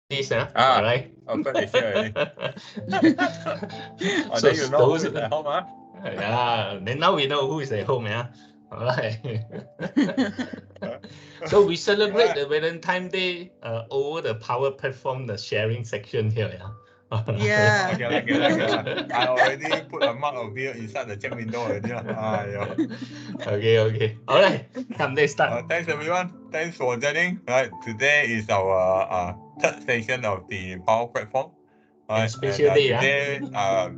this, all right. Of course, they share already. Oh, So then you know who those, is at home, huh? yeah. Then now we know who is at home, yeah. All right. So we celebrate the Valentine Day over the Power Platform, the sharing section here, yeah. Yeah. Okay, like I already put a mug of beer inside the chat window already. Okay. All right. Come, let's start. Thanks everyone. Thanks for joining. Right, today is our third session of the Power Platform. And special day, today,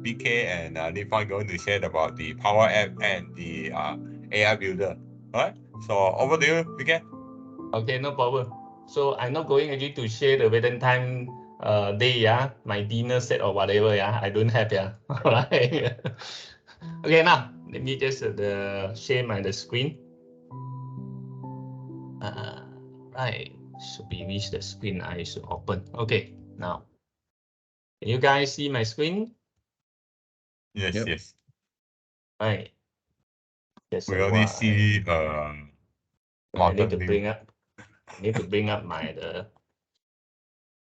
BK and Lifa are going to share about the Power App and the AI Builder. All right. So over to you, BK. Okay, no problem. So I'm not going actually to share the Valentine day, yeah, my dinner set or whatever, yeah. I don't have, yeah. All right. Okay, now let me just share the screen. Right, should be reach the screen. I should open. Okay, now can you guys see my screen? Yes, Yep. yes. Right. Just We only see I need to View. bring up. I need to bring up my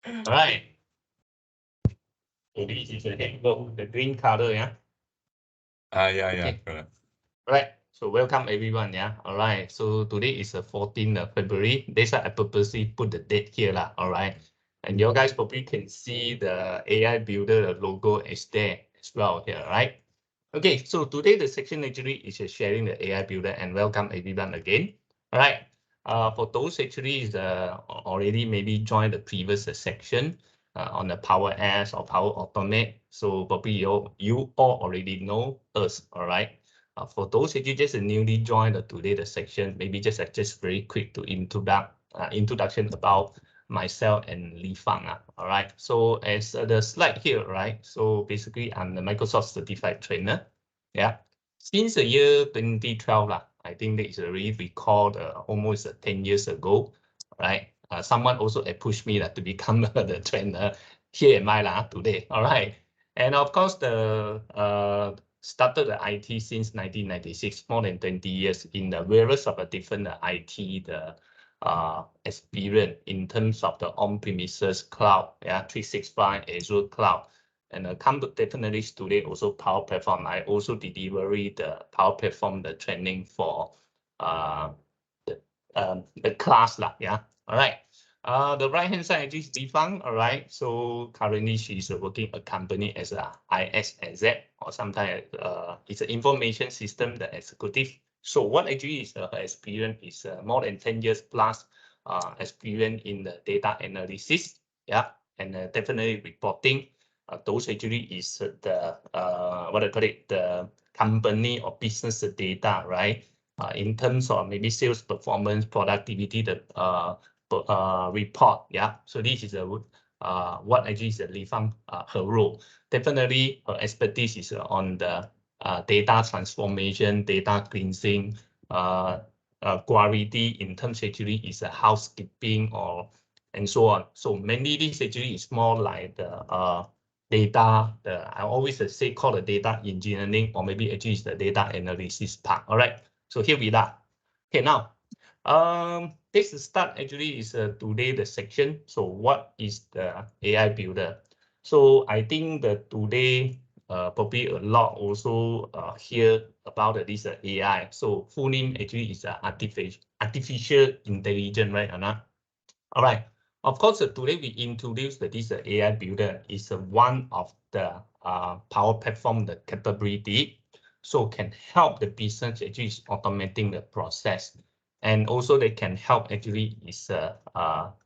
All right. So this is the handbook, the green color, yeah. Yeah, Okay. correct. All right. So welcome everyone, yeah. All right. So today is the 14th of February. That's why I purposely put the date here, lah. All right. And you guys probably can see the AI Builder logo is there as well here, right? Okay. So today the section actually is sharing the AI Builder, and welcome everyone again. All right. For those actually is already maybe joined the previous section on the Power Apps or Power Automate. So probably you all already know us. All right. For those that you just newly joined today the section, maybe just very quick to introduction about myself and Li Fang. All right. So as the slide here, right? So basically, I'm the Microsoft certified trainer. Yeah. Since the year 2012, I think that is already recalled almost 10 years ago, right? Someone also pushed me to become the trainer. Here am I today. All right. And of course, the started the IT since 1996, more than 20 years in the various of the different IT experience in terms of the on-premises cloud, 365 Azure cloud. And come to definitely today also Power Platform. I also deliver the Power Platform, the training for the class yeah. All right. The right hand side is Li Fang, all right. So currently she's working a company as a ISZ, or sometimes it's an information system, the executive. So what actually is her experience is more than 10 years plus experience in the data analysis, yeah, and definitely reporting. Those actually is the what I call it, the company or business data, right? In terms of maybe sales performance, productivity, the report, yeah. So this is what actually is Li Fang, her role. Definitely her expertise is on the data transformation, data cleansing, quality in terms actually is a housekeeping and so on. So mainly this actually is more like the data, I always say call the data engineering, or maybe actually is the data analysis part. All right. So here we are. Okay, now this start actually is today the section. So what is the AI Builder? So I think that today probably a lot also hear about this AI. So full name actually is artificial intelligence, right, Anna? All right. Of course, today we introduce this AI Builder is one of the Power Platform, the capability, so can help the business actually is automating the process, and also they can help actually is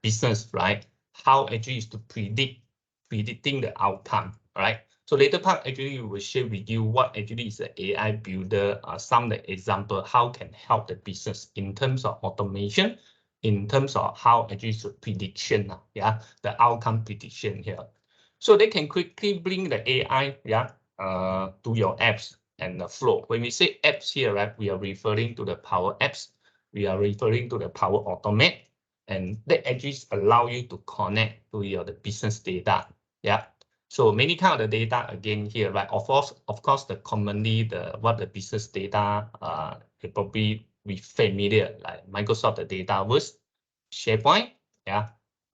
business, right? How actually is to predicting the outcome, right? So later part actually we will share with you what actually is the AI Builder, some the example how can help the business in terms of automation, in terms of how actually is prediction, the outcome prediction here. So they can quickly bring the AI, to your apps and the flow. When we say apps here, right, we are referring to the Power Apps, we are referring to the Power Automate, and that actually allow you to connect to your the business data, yeah. So many kind of the data again here, right? Of course, the commonly what the business data probably we familiar like Microsoft the Dataverse, SharePoint,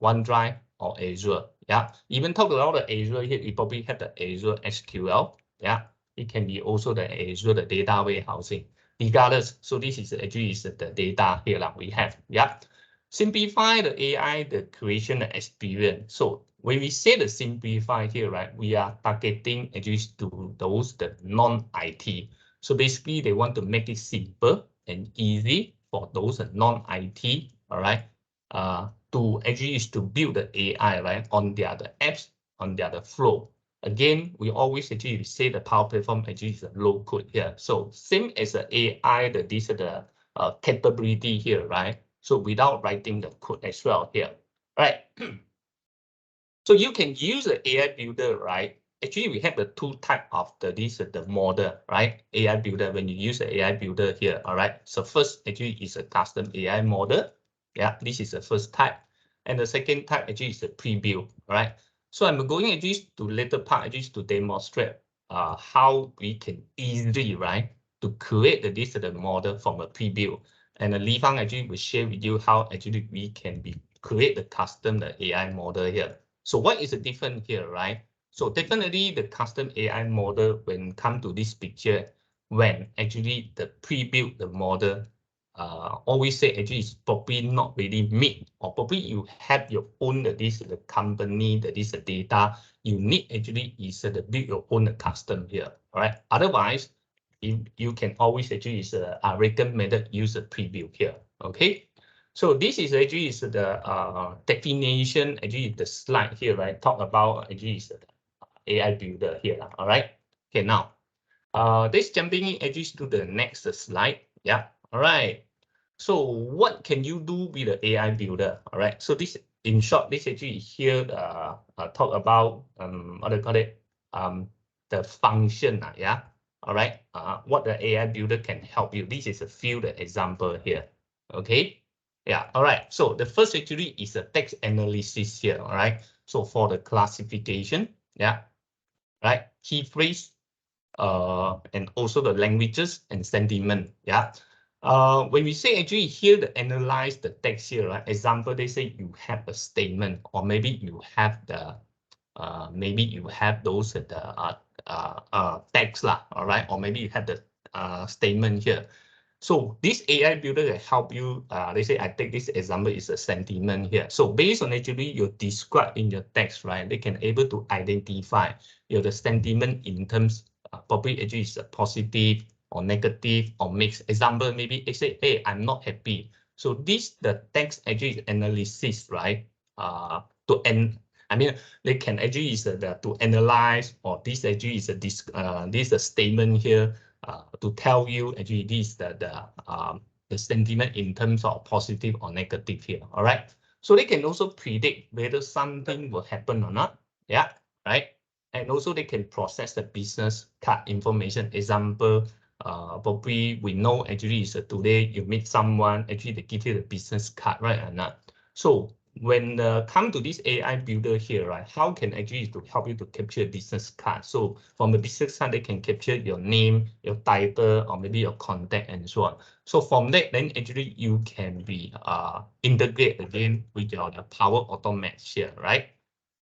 OneDrive, or Azure. Yeah, even talk about the Azure here, you probably have the Azure SQL. Yeah, it can be also the Azure, the data warehousing. Regardless, so this is actually is the data here that we have. Yeah, simplify the AI, the creation experience. So when we say the simplify here, right, we are targeting actually to those the non-IT. So basically, they want to make it simple and easy for those non-IT. All right, to actually is to build the AI right on their the apps on their the flow. Again, we always actually say the Power Platform actually is a low code here. So same as the AI, this is the capability here, right? So without writing the code as well here, right? So you can use the AI builder, right? Actually, we have the two type of the model, right? AI builder, when you use the AI builder here, all right? So first actually is a custom AI model. Yeah, this is the first type. And the second type actually is the pre-build, right? So I'm going actually to later part actually to demonstrate how we can easily, right, to create the model from a pre-build. And Li Fang actually will share with you how actually we can create the custom the AI model here. So what is the difference here, right? So definitely the custom AI model when come to this picture, when actually the pre-built the model, always say actually it's probably not really meet, or probably you have your own the company that is the data you need actually is the build your own custom here, all right? Otherwise, you can always actually is recommended use a pre-built here, okay? So this is actually is the definition, actually the slide here, right? Talk about actually is the AI builder here, all right? Okay, now, this jumping in actually to the next slide. Yeah, all right. So what can you do with the AI builder? All right. So this, in short, this actually here talk about what do you call it? The function. Yeah. All right. What the AI builder can help you. This is a few the example here. Okay. Yeah. All right. So the first actually is a text analysis here. All right. So for the classification. Yeah. Right. Key phrase. And also the languages and sentiment. Yeah. When we say actually here to analyze the text here, right? Example, they say you have a statement, or maybe you have the maybe you have those text lah, all right, or maybe you have the statement here. So this AI builder can help you. Let's say I take this example is a sentiment here. So based on actually you describe in your text, right? They can able to identify your the sentiment in terms probably actually is a positive or negative or mixed. Example, maybe they say, hey, I'm not happy. So this the text actually is analysis, right? To end. I mean, they can actually is to analyze, or this actually is this a statement here to tell you actually this the sentiment in terms of positive or negative here. All right. So they can also predict whether something will happen or not. Yeah. Right. And also they can process the business card information. Example, probably we know actually is today you meet someone, actually they give you the business card, right or not? So when come to this AI builder here, right, how can actually to help you to capture business card? So from the business card, they can capture your name, your title, or maybe your contact and so on. So from that, then actually you can be integrate again with your Power Automate here, right?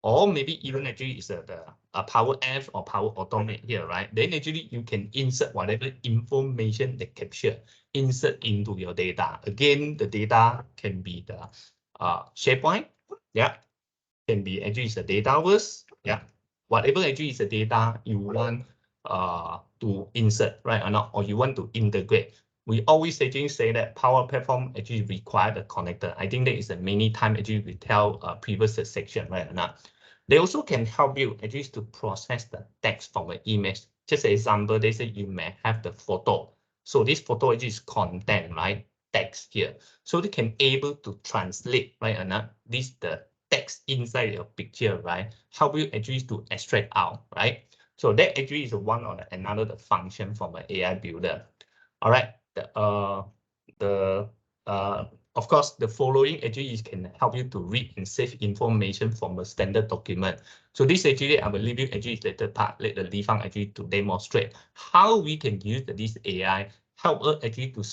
Or maybe even actually is the Power Apps or Power Automate here, right? Then actually you can insert whatever information they capture, insert into your data. Again, the data can be the SharePoint, yeah, can be actually is a Dataverse, yeah, whatever actually is the data you want to insert, right or not, or you want to integrate. We always actually say that Power Platform actually require the connector. I think that is the many time actually we tell previous section, right or not. They also can help you actually to process the text from an image. Just an example, they say you may have the photo. So this photo is content, right? Text here. So they can able to translate, right or not, this the text inside your picture, right? Help you actually to extract out, right? So that actually is one or another function from an AI builder. All right. Of course, the following actually can help you to read and save information from a standard document. So this actually, I will leave you actually later part, let the Li Fang actually to demonstrate how we can use this AI help us actually to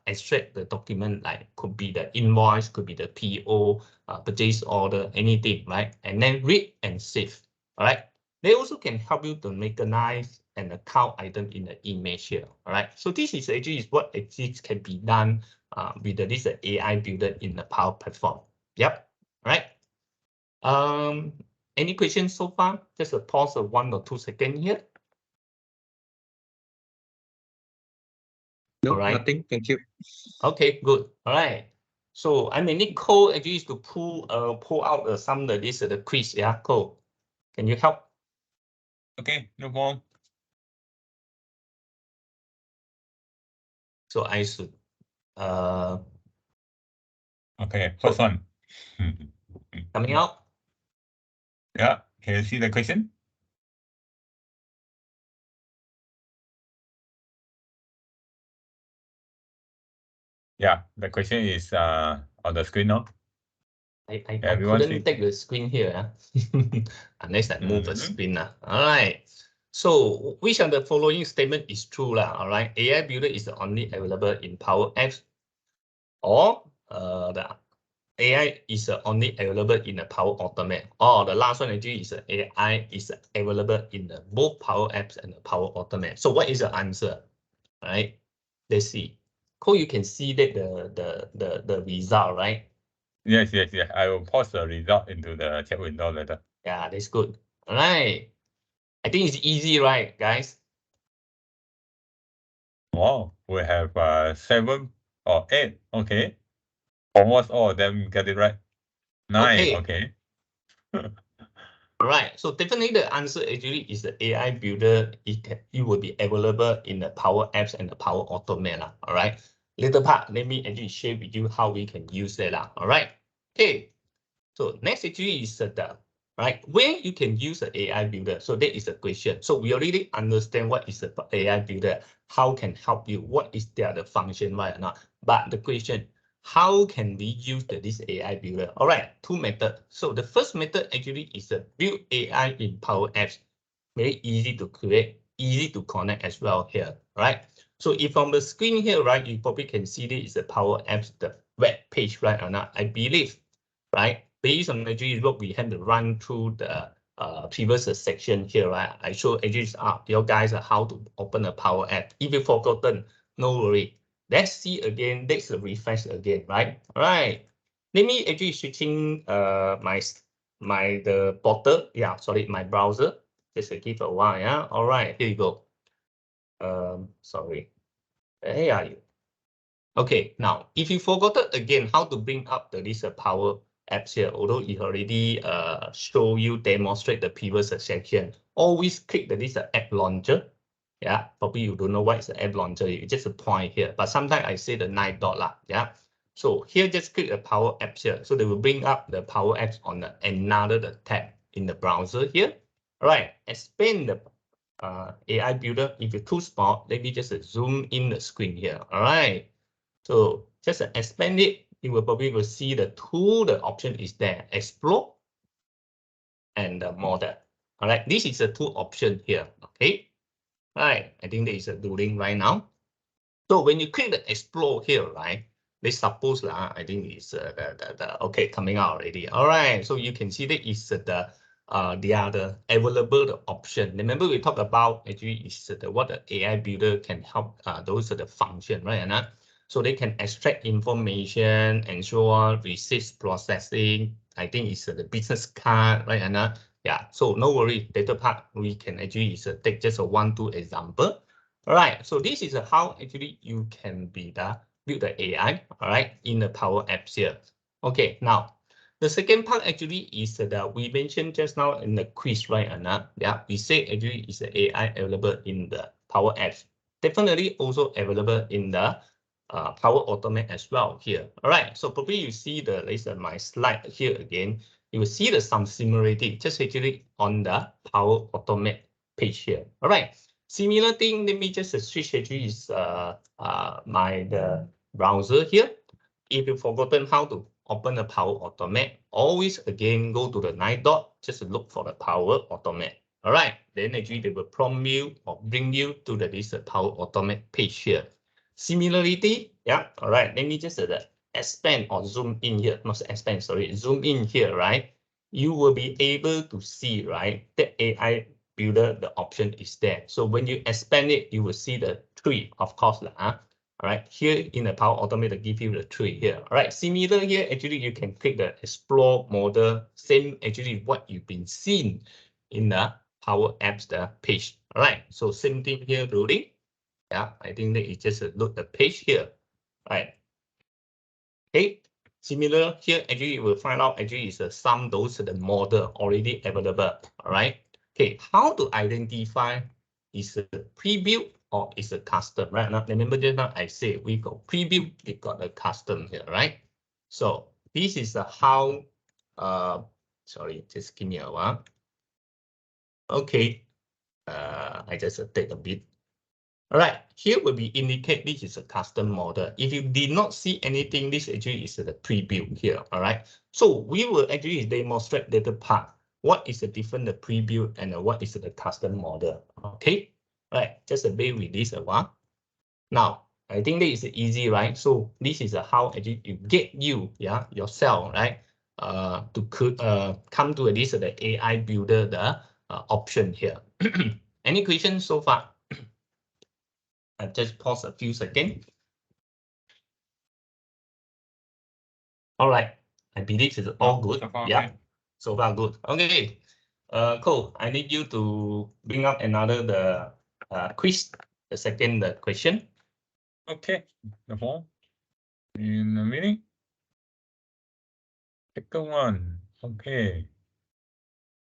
extract the document, like could be the invoice, could be the PO, purchase order, anything, right? And then read and save, all right? They also can help you to recognize an account item in the image here, all right? So this is actually what actually can be done with this AI builder in the Power Platform. Yep, all right. Any questions so far? Just a pause of 1 or 2 seconds here. No, all right. nothing. Thank you. Okay, good. All right. So I may need Cole actually to pull out some of this the quiz. Yeah, Cole, can you help? Okay, no problem. So I should Okay, first one. coming out. Yeah, can you see the question? Yeah, the question is on the screen now. I Everyone see? couldn't take the screen here, unless I move the Mhm. screen. All right. So which of the following statement is true? All right. AI Builder is only available in Power Apps, or the AI is only available in the Power Automate, or the last one actually is AI is available in the both Power Apps and the Power Automate. So what is the answer? All right. Let's see. Cole, you can see that the result, right? Yes. I will post the result into the chat window later. Yeah, that's good. All right. I think it's easy, right, guys? Wow, we have 7 or 8. Okay. Almost all of them get it right. 9. Okay. All right. So definitely the answer actually is the AI builder. It will be available in the Power Apps and the Power Automate. All right. Later part, let me actually share with you how we can use that. All right. Okay. So next actually is the right where you can use the AI builder. So that is the question. So we already understand what is the AI builder, how can help you, what is the function, right or not. But the question, how can we use this AI builder? All right, 2 methods. So the first method actually is the build AI in Power Apps. Very easy to create, easy to connect as well here, right? So if from the screen here, right, you probably can see this is the Power Apps, the web page, right or not. I believe, right, based on actually what we had to run through the previous section here, right? I show actually your guys how to open a Power App. If you forgotten, no worry. Let's see again. Let's refresh again, right? All right. Let me actually switching the portal. Yeah, sorry, my browser. Just give a while. Yeah. All right. Here you go. Sorry. Where are you? Okay. Now, if you forgot again how to bring up this Power Apps here, although it already show you demonstrate the previous section, always click this app launcher. Yeah, probably you don't know what is the app launcher. You just a point here, but sometimes I say the 9 dot lah. Yeah. So here, just click the Power Apps here. So they will bring up the Power Apps on another tab in the browser here. All right, expand the AI builder. If you're too small, let me just zoom in the screen here. All right. So just expand it. You will probably will see the tool. The option is there. Explore and the model. All right. This is the two option here. Okay. All right. I think there is a doing right now. So when you click the explore here, right? Let's suppose I think it's okay coming out already. All right. So you can see that is the other available option. Remember we talked about actually is what the AI builder can help those are the function, right? And so they can extract information and so on, receipt processing. I think it's the business card, right? And yeah. So no worry. Later part we can actually take just a 1-2 example. All right, so this is how actually you can build the AI, all right, in the Power Apps here. Okay, now the second part actually is that we mentioned just now in the quiz, right? And yeah, we say actually is the AI available in the Power Apps. Definitely also available in the Power Automate as well here. All right, so probably you see my slide here again. You will see some similarity just actually on the Power Automate page here. All right. Similar thing, let me just switch actually is the browser here. If you've forgotten how to open the Power Automate, always again go to the 9 dot, just look for the Power Automate. All right, then actually they will prompt you or bring you to this Power Automate page here. Similarity, yeah, all right. Let me just expand or zoom in here, not expand, sorry, zoom in here, right? You will be able to see, right, the AI builder, the option is there. So when you expand it, you will see the tree, of course, all right. Here in the Power Automate, they give you the tree here. All right, similar here, actually, you can click the explore model, same actually what you've been seeing in the Power Apps the page. All right, so same thing here, loading. Yeah, I think that is just load the page here, right? Okay, similar here, actually you will find out actually is some those the model already available. All right. Okay, how to identify is a pre-built or is a custom, right? Now remember just now I say we got pre-built, we got a custom here, right? So this is how sorry, just give me a while. Okay, I just take a bit. All right, here will be indicate this is a custom model. If you did not see anything, this actually is the pre-built here. All right, so we will actually demonstrate later part. What is the different the pre-built and what is the custom model? Okay, all right, just bear with this a while. Now, I think that is easy, right? So this is how actually you get you, yeah, yourself, right? To come to this the AI builder the option here. Any questions so far? I just pause a few seconds. All right, I believe it's all good. So far, Yeah, okay. so far good. Okay, cool. I need you to bring up another quiz. The second question. Okay, the phone in a minute. Second one. Okay.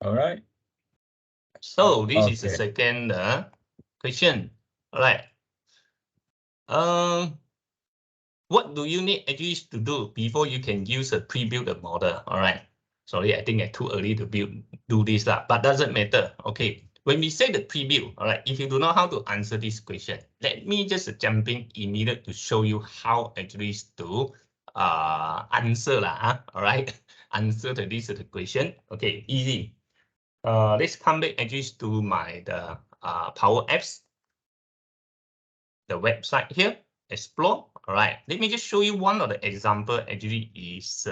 All right. So this is the Okay. second question. All right. What do you need actually to do before you can use a pre-built model? All right. Sorry, I think it's too early to do this, but doesn't matter. Okay. When we say the pre-built, all right, if you don't know how to answer this question, let me just jump in immediately to show you how actually to answer lah. All right, answer to this question. Okay, easy. Let's come back actually to my Power Apps, the website here, explore. All right, let me just show you one of the example. Actually, is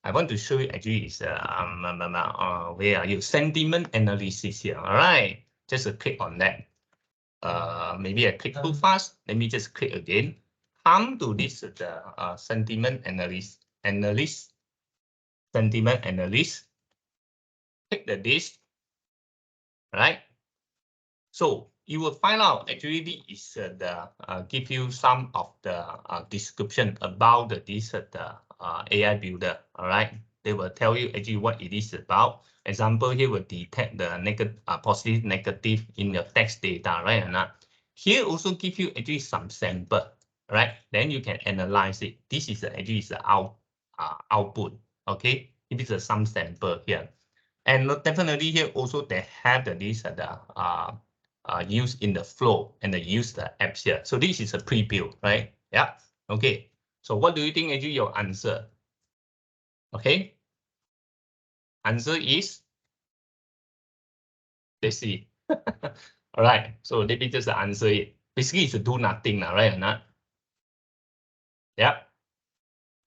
I want to show you actually is where are you? Sentiment analysis here. All right, just click on that. Maybe I click too fast. Let me just click again. Come to this the sentiment analyst. Sentiment analyst. Click the this. Right. So you will find out actually this is give you some of the description about this the AI builder. All right, they will tell you actually what it is about. Example here will detect the negative, positive, negative in your text data, right or not? Here also give you actually some sample, right? Then you can analyze it. This is actually is the output. Okay, it is some sample here. And definitely here also they have this use in the flow and they use the apps here. So this is a pre-built, right? Yeah. Okay. So what do you think actually your answer? Okay. Answer is, let's see. All right. So let me just answer it. Basically, it's to do nothing, right or not? Yeah.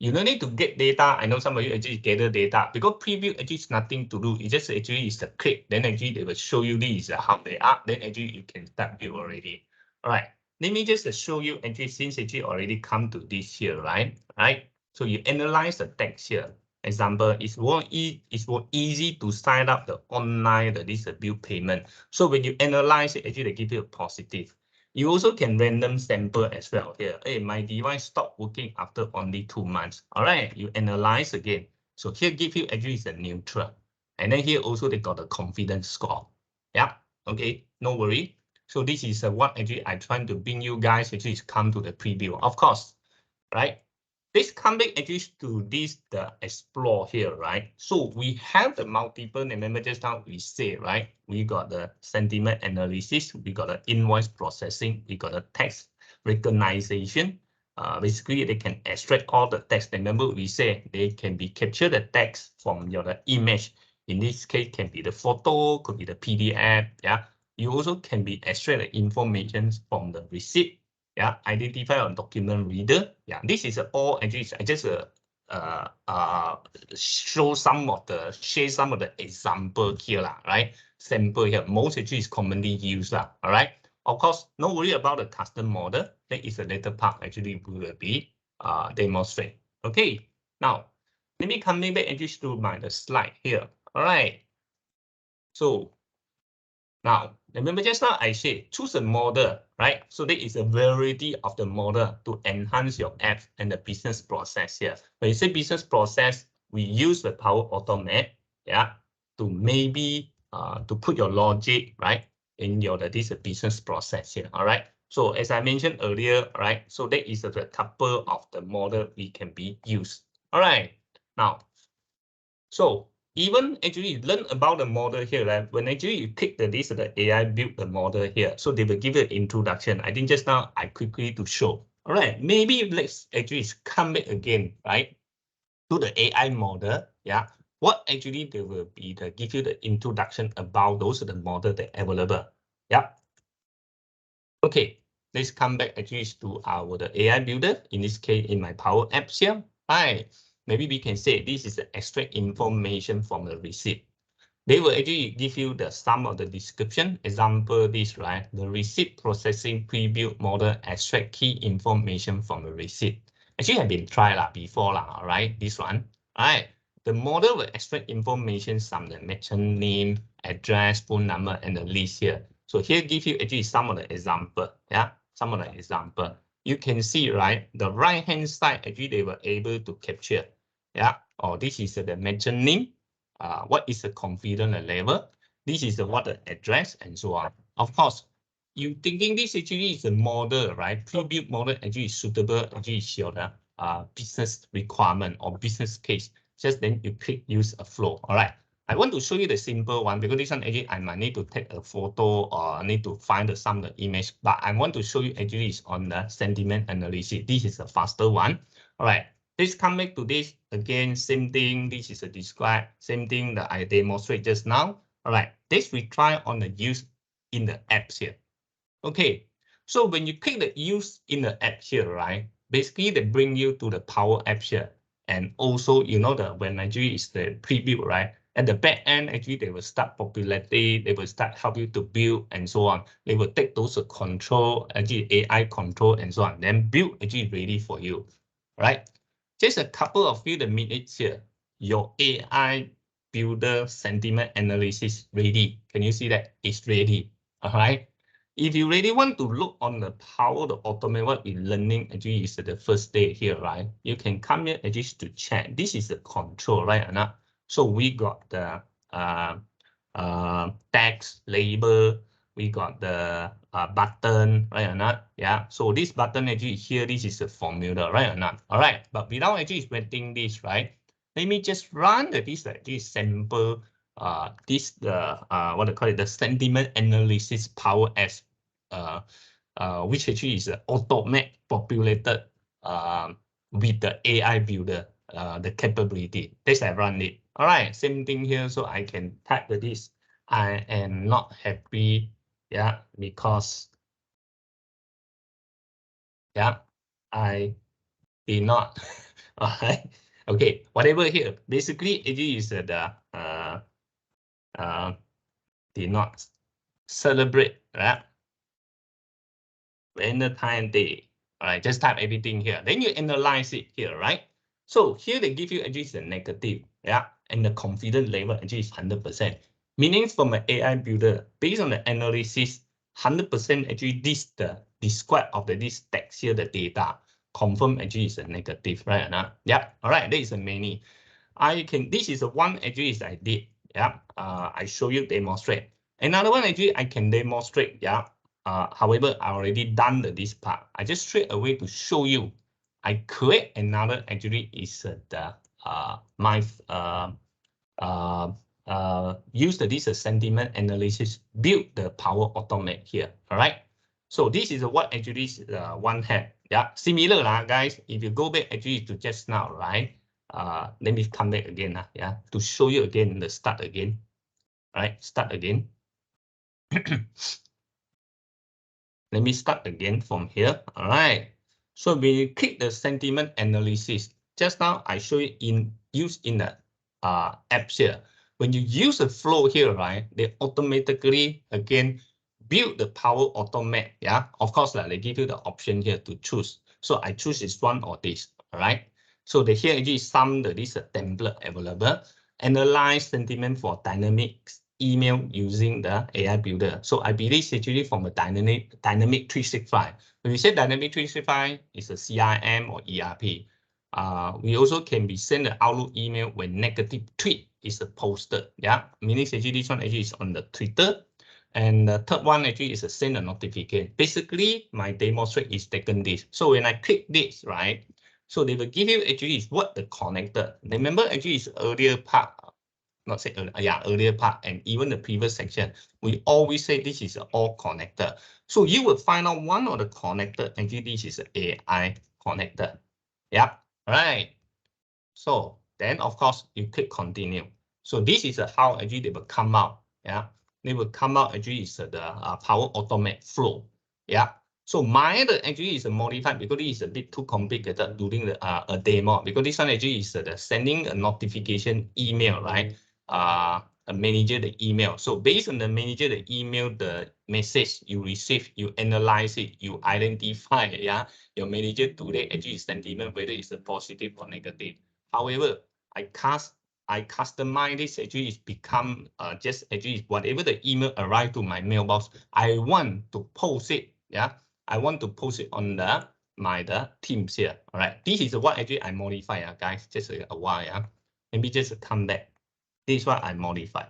You don't need to get data. I know some of you actually gather data because preview actually is nothing to do. It just actually is a click. Then actually they will show you this how they are. Then actually you can start build already. All right. Let me just show you actually since actually already come to this here, right? Right. So you analyze the text here. Example, it's more easy to sign up the online this bill payment. So when you analyze it, actually they give you a positive. You also can random sample as well here. Hey, my device stopped working after only 2 months. All right, you analyze again. So here give you actually is a neutral. And then here also they got a confidence score. Yeah, okay, no worry. So this is what actually I trying to bring you guys actually come to the preview. Of course, right? Let's come back actually to this the explore here, right? So we have the multiple, remember just now we say, right? We got the sentiment analysis, we got the invoice processing, we got the text recognition. Basically, they can extract all the text. Remember, we say they can be capture the text from your image. In this case, can be the photo, could be the PDF. Yeah, you also can be extract the information from the receipt. Yeah, identify a document reader. Yeah, this is all actually I just share some of the example here lah, right? Sample here, most actually is commonly used lah. All right. Of course, no worry about the custom model. That is the later part actually will be demonstrate. Okay. Now, let me come back and just to my slide here. All right. So now, remember just now I said choose a model, right? So there is a variety of the model to enhance your app and the business process here. When you say business process, we use the Power Automate, yeah, to maybe to put your logic, right, in your this business process here. All right. So as I mentioned earlier, right, so there is a couple of the model we can be used. All right. Now, so even actually learn about the model here, right? When actually you pick the AI build the model here, so they will give you an introduction. I think just now I quickly to show. All right, maybe let's actually come back again, right? To the AI model, yeah. What actually they will be to give you the introduction about those are the model that available. Yeah. Okay, let's come back actually to the AI builder. In this case, in my Power Apps here. Hi, maybe we can say this is the extract information from the receipt. They will actually give you the some of the description. Example, this, right? The receipt processing pre-built model extract key information from the receipt. Actually, have been tried before, all right? This one, all right? The model will extract information from the merchant name, address, phone number, and the list here. So here give you actually some of the example, yeah? Some of the example. You can see, right? The right-hand side, actually, they were able to capture, yeah? Oh, this is the merchant name. What is the confidence level? This is what the address and so on. Of course, you thinking this actually is a model, right? Pre-built model actually is suitable actually is your business requirement or business case. Just then you click use a flow. All right. I want to show you the simple one because this one actually I might need to take a photo or I need to find some of the image, but I want to show you actually is on the sentiment analysis. This is a faster one. All right. Let's come back to this again. Same thing. This is a describe. Same thing that I demonstrate just now. All right. This we try on the use in the apps here. Okay. So when you click the use in the app here, right? Basically, they bring you to the Power App here. And also, you know, when actually is the pre-built, right? At the back end, actually, they will start popularity. They will start help you to build and so on. They will take those control, actually AI control and so on. Then build actually ready for you, right? Just a couple of few minutes here. Your AI builder sentiment analysis ready. Can you see that? It's ready. All right. If you really want to look on the power the automate what we're learning actually is the first day here, right? You can come here and just to check. This is the control, right? So we got the text label. We got the button, right or not? Yeah. So this button actually here, this is the formula, right or not? All right. But without actually writing this, right? Let me just run this sample. What I call it, the sentiment analysis Power S, which actually is automate populated with the AI builder, the capability. This I run it. All right. Same thing here. So I can type this. I am not happy. Yeah, because yeah, I did not. All right. Okay, whatever here. Basically, it is did not celebrate that Valentine Day. All right, just type everything here. Then you analyze it here, right? So here they give you actually the negative, yeah, and the confidence level actually is 100%. Meaning from an AI builder, based on the analysis, 100% actually the describe of this text here, the data, confirm actually is a negative, right? Yeah, all right, there is a many. This is the one actually is I did, yeah. I show you demonstrate. Another one actually I can demonstrate, yeah. However, I already done this part. I just straight away to show you. I create another actually is use this sentiment analysis, build the Power Automate here. All right. So this is what actually is one had. Yeah, similar guys. If you go back actually to just now, right? Let me come back again. Yeah, to show you again the start again. All right, start again. Let me start again from here. All right. So when you click the sentiment analysis, just now I show you used in the apps here. When you use the flow here, right, they automatically again build the Power Automate. Yeah, of course, they give you the option here to choose. So I choose this one or this. All right. So the here actually this template available. Analyze sentiment for dynamic email using the AI builder. So I believe it's actually from a dynamic 365. When we say dynamic 365, it's a CRM or ERP. We also can be sent an Outlook email when negative tweet is posted. Yeah, meaning actually this one actually is on the Twitter. And the third one actually is a send a notification. Basically, my demonstrate is taken this. So when I click this, right? So they will give you actually is what the connector. Remember actually is earlier part, not say earlier part, and even the previous section, we always say this is all connector. So you will find out one of the connector, actually this is an AI connector. Yeah, right. So then of course you click continue. So this is how actually they will come out. Yeah, they will come out actually is the Power Automate flow. Yeah. So mine actually is modified because it is a bit too complicated during the a demo, because this one actually is the sending a notification email, right? A manager the email. So based on the manager the email, the message you receive, you analyze it, you identify, yeah, your manager today actually sentiment whether it's a positive or negative. However, I customize this actually is become just actually whatever the email arrive to my mailbox, I want to post it. Yeah, I want to post it on the Teams here. All right, this is what actually I modify, guys. Just a while. Yeah, maybe just come back. This is what I modify.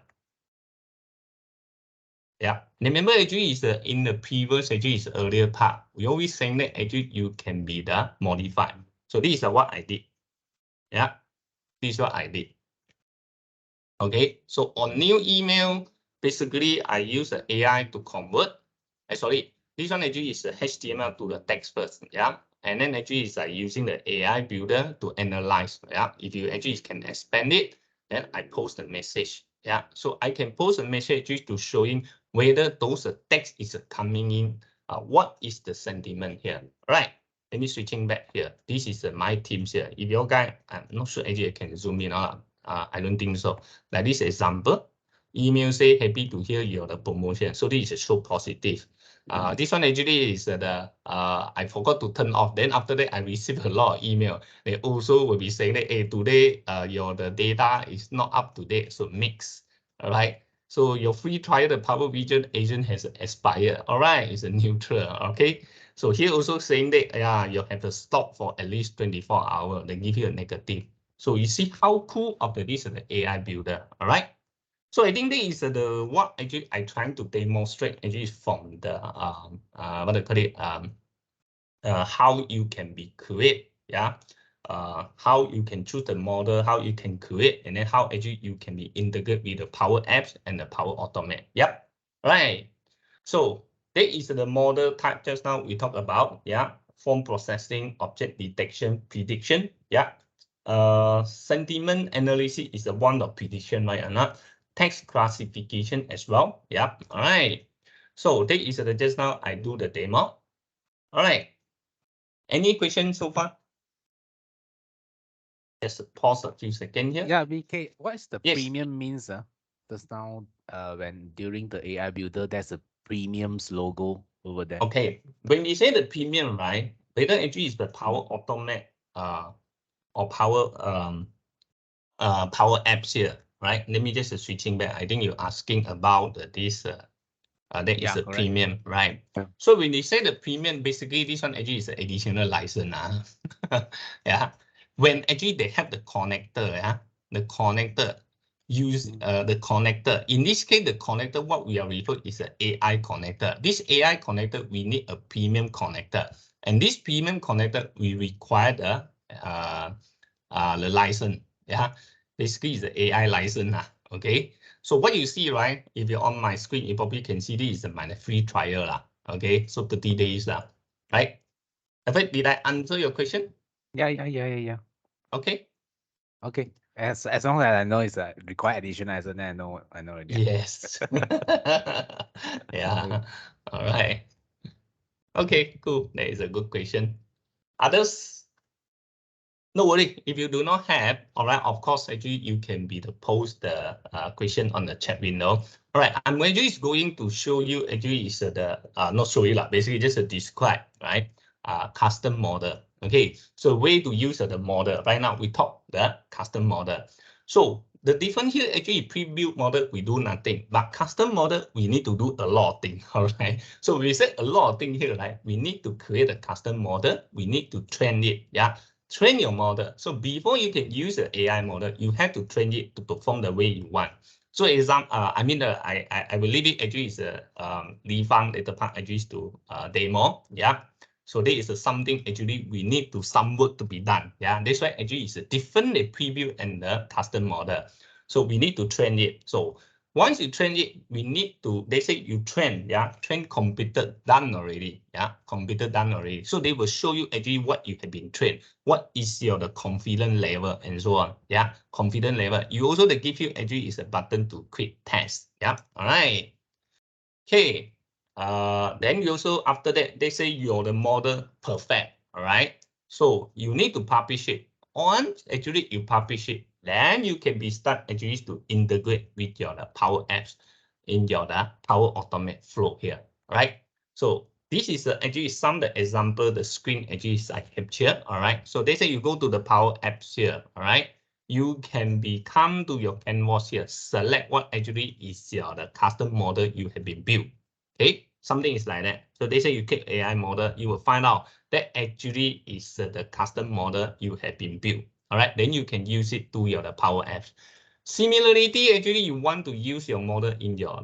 Yeah, remember actually is in the previous actually is earlier part. We always saying that actually you can be the modified. So this is what I did. Yeah, this is what I did. Okay, so on new email, basically I use the AI to convert. Sorry, this one actually is the HTML to the text first. Yeah, and then actually is using the AI builder to analyze. Yeah, if you actually can expand it, then I post the message. Yeah, so I can post a message to showing whether those text is coming in. What is the sentiment here? Right. Let me switching back here. This is my Teams here. If your guy, I'm not sure actually I can zoom in or I don't think so. Like this example, email say happy to hear your promotion. So this is show positive. This one actually is I forgot to turn off. Then after that, I received a lot of email. They also will be saying that, hey, today the data is not up to date, so mix. All right. So your free trial, the Power Vision agent has expired. All right, it's a neutral. Okay. So here also saying that you have to stop for at least 24 hours. They give you a negative. So you see how cool of this is the AI builder. All right. So I think this is the what actually I trying to demonstrate actually from the what do you call it how you can be create, yeah, how you can choose the model, how you can create, and then how actually you can be integrate with the Power Apps and the Power Automate. Yep, right. So that is the model type just now we talked about. Yeah, form processing, object detection, prediction. Yeah, sentiment analysis is the one of prediction, right? Or not text classification as well. Yeah. All right. So that is the just now I do the demo. All right. Any questions so far? Just pause a few seconds here. Yeah, VK, what is the Yes. premium means? Just now, when during the AI builder, there's a premiums logo over there. Okay. When we say the premium, right? Whether actually is the Power Automate or Power Power Apps here, right? Let me just switching back. I think you're asking about this. That is Yeah, a correct. premium, right? Yeah. So when they say the premium, basically this one actually is an additional license. Yeah. When actually they have the connector, yeah, the connector use the connector. In this case, the connector what we are referring is an AI connector. This AI connector we need a premium connector, and this premium connector we require the license. Yeah, basically it's the AI license. Okay. So what you see, right? If you're on my screen, you probably can see this is my free trial. Okay, so 30 days. Right? Did I answer your question? Yeah. Okay. Okay. As long as I know it's a required additional license, then I know already. Yes. Yeah. All right. Okay, cool. That is a good question. Others? No worry, if you do not have, all right, of course, actually, you can be the post the question on the chat window. All right, I'm actually going to show you, actually, is the, not show you, basically just describe, right, custom model. Okay, so way to use the model. Right now, we talk the custom model. So the difference here, actually, pre-built model, we do nothing, but custom model, we need to do a lot of things, all right? So we said a lot of things here, right? We need to create a custom model. We need to train it, yeah? Train your model. So before you can use the AI model, you have to train it to perform the way you want. So example, I will leave it actually is a Li Fang later part actually is to demo. Yeah. So this is something actually we need to some work to be done. Yeah. That's why actually it's a different the preview and the custom model. So we need to train it. So once you train it, we need to, they say you train, yeah, train computer done already, yeah, computer done already. So they will show you actually what you have been trained, what is your the confidence level and so on, yeah, confidence level. You also they give you actually is a button to quit test, yeah, all right. Okay, then you also after that they say you're the model perfect, all right. So you need to publish it. Once actually you publish it, then you can be start actually to integrate with your Power Apps in your Power Automate flow here, right? So this is actually some the example the screen actually I capture, all right? So they say you go to the Power Apps here, all right? You can come to your canvas here, select what actually is your the custom model you have been built. Okay, something is like that. So they say you click AI model, you will find out that actually is the custom model you have been built. All right, then you can use it to your Power Apps. Similarity, actually, you want to use your model in your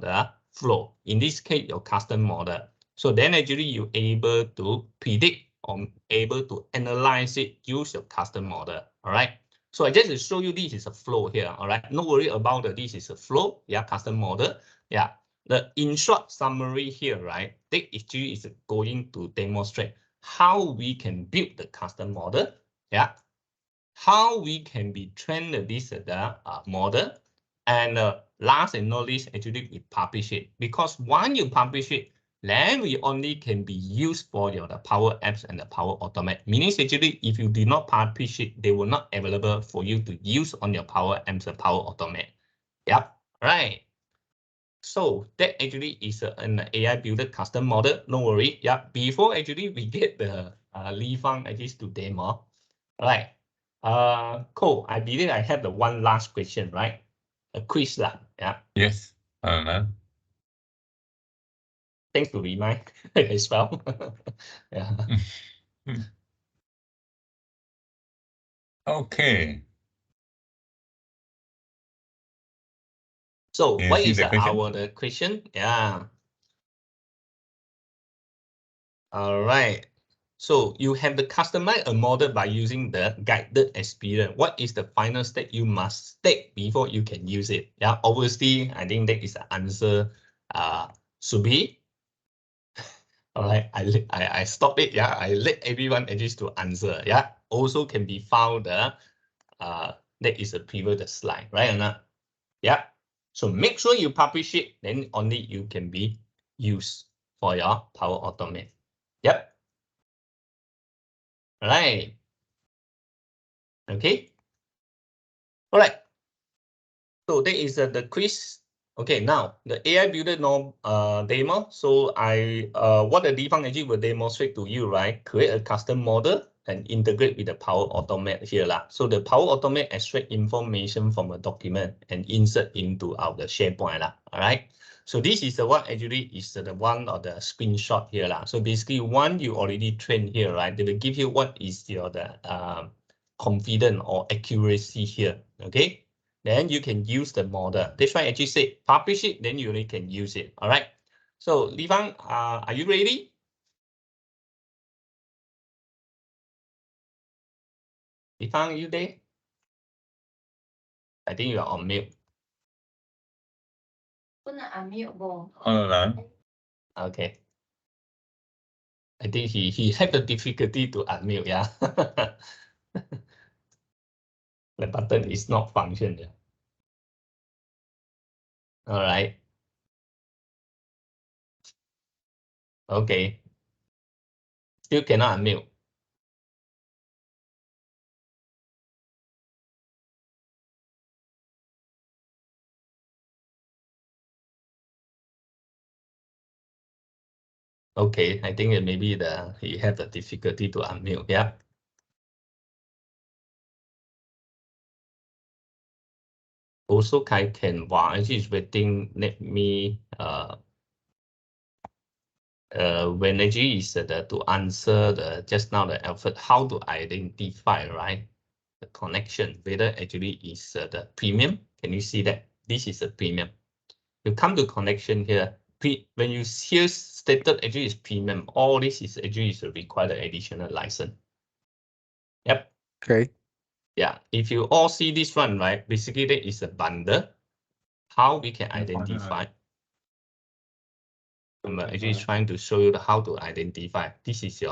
flow. In this case, your custom model. So then actually you able to predict or able to analyze it, use your custom model. All right. So I just show you this is a flow here. All right. No worry about this is a flow. Yeah, custom model. Yeah. The in short summary here, right? That actually is going to demonstrate how we can build the custom model. Yeah, how we can be trained this model, and last and not least, actually we publish it, because once you publish it, then we only can be used for your the Power Apps and the Power Automate. Meaning actually, if you do not publish it, they will not available for you to use on your Power Apps and Power Automate. Yep, right. So that actually is an AI builder custom model. No worry. Yeah, before actually we get the Li Fang actually to demo. All right. Cool. I believe I have the one last question, right? A quiz lah. Yeah. Yes. Thanks to remind as well. Yeah. Okay. So Can you what see is the question? our question? Yeah. All right. So you have to customize a model by using the guided experience. What is the final step you must take before you can use it? Yeah, obviously, I think that is the answer should be. All right, I stop it. Yeah, I let everyone just to answer. Yeah, also can be found that is a previous slide, right or not? Yeah. So make sure you publish it, then only you can be used for your Power Automate. Yep. Right. Okay. All right. So that is the quiz. Okay, now the AI builder demo. So what the Defang actually will demonstrate to you, right? Create a custom model and integrate with the Power Automate here lah. So the Power Automate extract information from a document and insert into our SharePoint lah. All right. So this is the what actually is the one of the screenshot here lah. So basically, one you already trained here, right? They will give you what is your confidence or accuracy here. Okay. Then you can use the model. That's why I actually say publish it, then you only can use it. All right. So Li Fang, are you ready? Li Fang, are you there? I think you are on mute. Okay. I think he had the difficulty to unmute, yeah. The button is not functioning. All right. Okay. Still cannot unmute. Okay, I think maybe he had the difficulty to unmute. Yeah. Also, I can while actually is waiting. Let me when actually is to answer the just now the Alfred, how to identify, right, the connection, whether actually is the premium. Can you see that this is a premium? You come to connection here. When you here stated actually is premium, all this is actually is required additional license. Yep. Okay. Yeah. If you all see this one, right, basically that is a bundle. How we can identify. I'm actually trying to show you how to identify. This is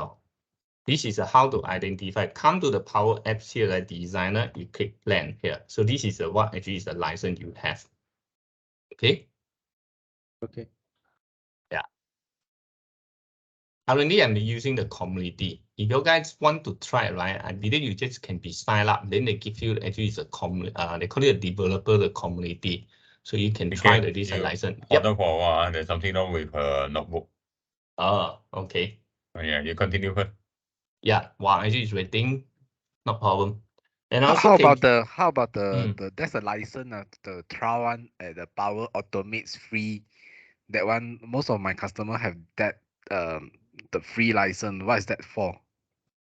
how to identify. Come to the Power Apps here, like designer, you click plan here. So this is what actually is the license you have. Okay. Okay. Yeah. Currently, I'm using the community. If you guys want to try, right, I believe you just can be signed up. Then they give you actually it's a they call it a developer, the community. So you can try the this license. Order for a while, there's something wrong with her notebook. Oh, okay. Oh, yeah, you continue first. Yeah, while actually is waiting, no problem. And also How can about the Mm. there's a license the trial one at the Power Automates free. That one most of my customer have that the free license. What is that for?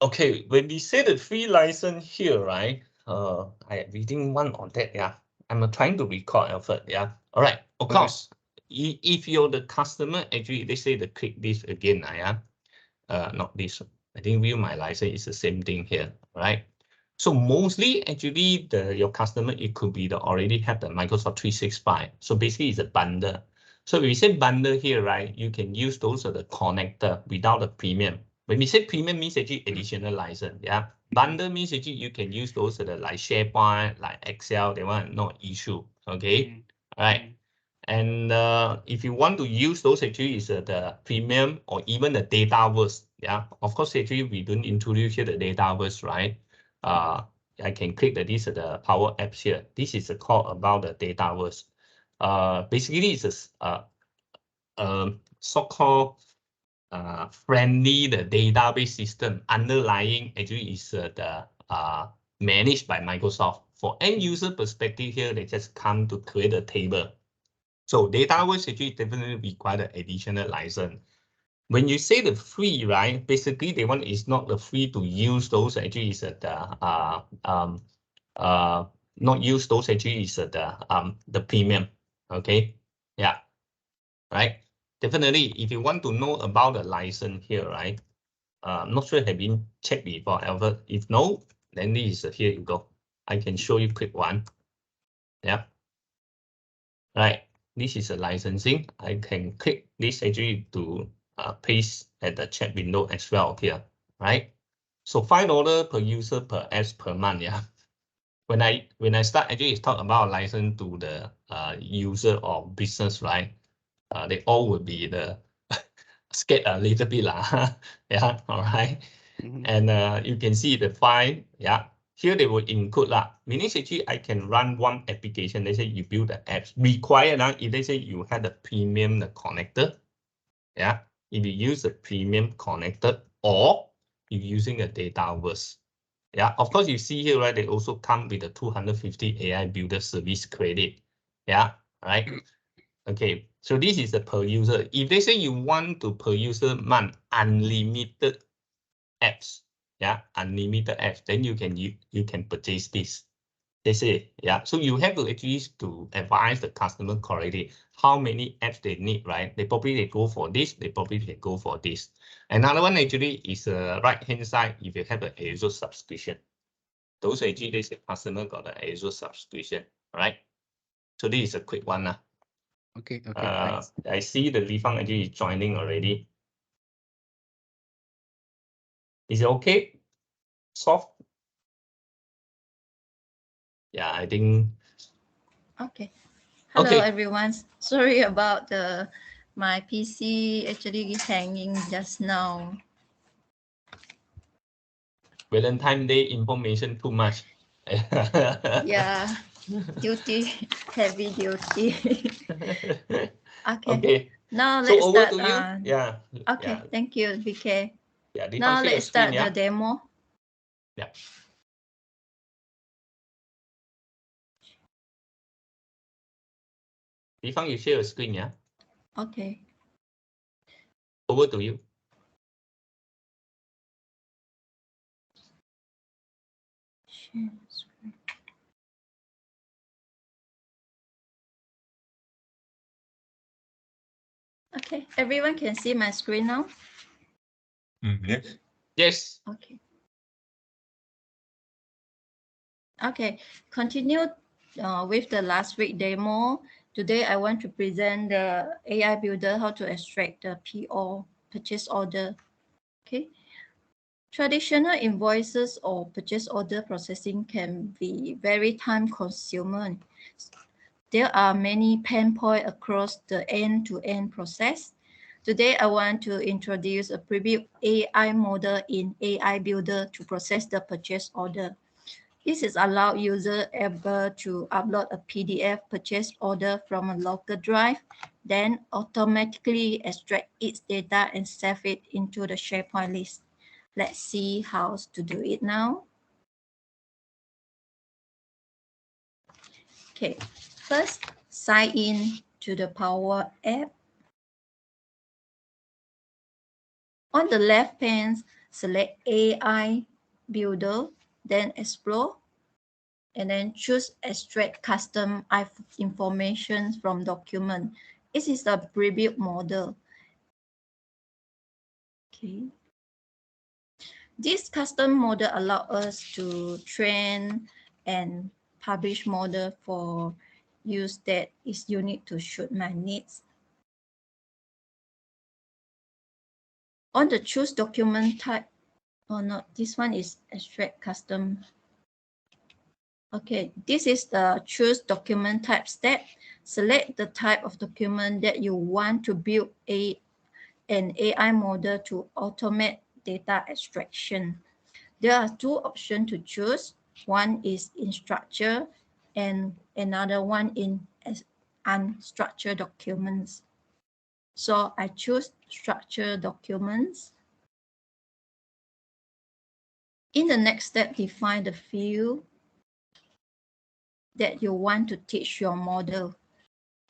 Okay, when we say the free license here, right? I am reading one on that, yeah. I'm trying to record Alfred, yeah. All right, of Okay. course, if you're the customer, actually, they say the click this again, yeah. Not this. I think view my license is the same thing here, right? So mostly, actually, your customer, it could be the already have the Microsoft 365. So basically, it's a bundle. So when we say bundle here, right, you can use those are the connector without the premium. When we say premium means actually additional license, yeah. Bundle means actually you can use those are the like SharePoint, like Excel, they want no issue, okay? All right. And if you want to use those, actually is the premium or even the Dataverse. Yeah, of course, actually we don't introduce here the Dataverse, right? I can click this the Power Apps here. This is a call about the Dataverse. Basically, it's a so-called friendly the database system underlying actually is the managed by Microsoft. For end user perspective here, they just come to create a table. So Dataverse actually definitely require the additional license. When you say the free, right? Basically, the one is not the free to use those. Actually, is not use those. Actually, is the premium. Okay, yeah, right. Definitely, if you want to know about the license here, right? I'm not sure have been checked before, Albert. If no, then this is here you go. I can show you quick one. Yeah. Right, this is a licensing. I can click this actually to paste at the chat window as well here, right? So $5 per user per apps per month, yeah. When I start actually it's talk about license to the user or business, right? They all will be the scared a little bit lah. Yeah, all right. And you can see the file, yeah. Here they will include lah. Meaning actually I can run one application. They say you build the apps. Required now if they say you had a premium connector, yeah. If you use a premium connector or you're using a Dataverse, yeah. Of course you see here, right? They also come with a 250 AI builder service credit, yeah. Right. Okay. So this is the per user. If they say you want to per user month unlimited apps, yeah, unlimited apps, then you can purchase this. They say, yeah. So you have to actually to advise the customer correctly how many apps they need, right? They probably go for this, they probably can go for this. Another one actually is right hand side if you have an Azure subscription. Those actually they say customer got an Azure subscription, right? So this is a quick one. Okay, thanks. I see the Lifang actually is joining already. Is it okay? Soft? Yeah, I think. Okay. Hello, Okay. everyone. Sorry about my PC actually hanging just now. Valentine Day information too much. Yeah, duty, heavy duty. Okay. Okay. Now So let's over start. to you. Yeah. Okay, Yeah. thank you, BK. Yeah. Now Share your let's screen, start the yeah. demo. Yeah. Defang, you share your screen, yeah. Okay. Over to you. Share screen. Okay, everyone can see my screen now? Yes. Yes. Okay. Okay, continue with the last week demo. Today I want to present the AI builder, how to extract the PO, purchase order. Okay. Traditional invoices or purchase order processing can be very time consuming. There are many pain points across the end-to-end process. Today, I want to introduce a preview AI model in AI Builder to process the purchase order. This is allow user able to upload a PDF purchase order from a local drive, then automatically extract its data and save it into the SharePoint list. Let's see how to do it now. Okay, first sign in to the Power App. On the left pane, select AI Builder, then Explore, and then choose Extract Custom Information from Document. This is the preview model. Okay. This custom model allows us to train and publish model for use that is unique to suit my needs. On the choose document type, oh no, this one is extract custom. Okay, this is the choose document type step. Select the type of document that you want to build an AI model to automate data extraction. There are two options to choose. One is in structure and another one in unstructured documents. So I choose structured documents. In the next step, define the field that you want to teach your model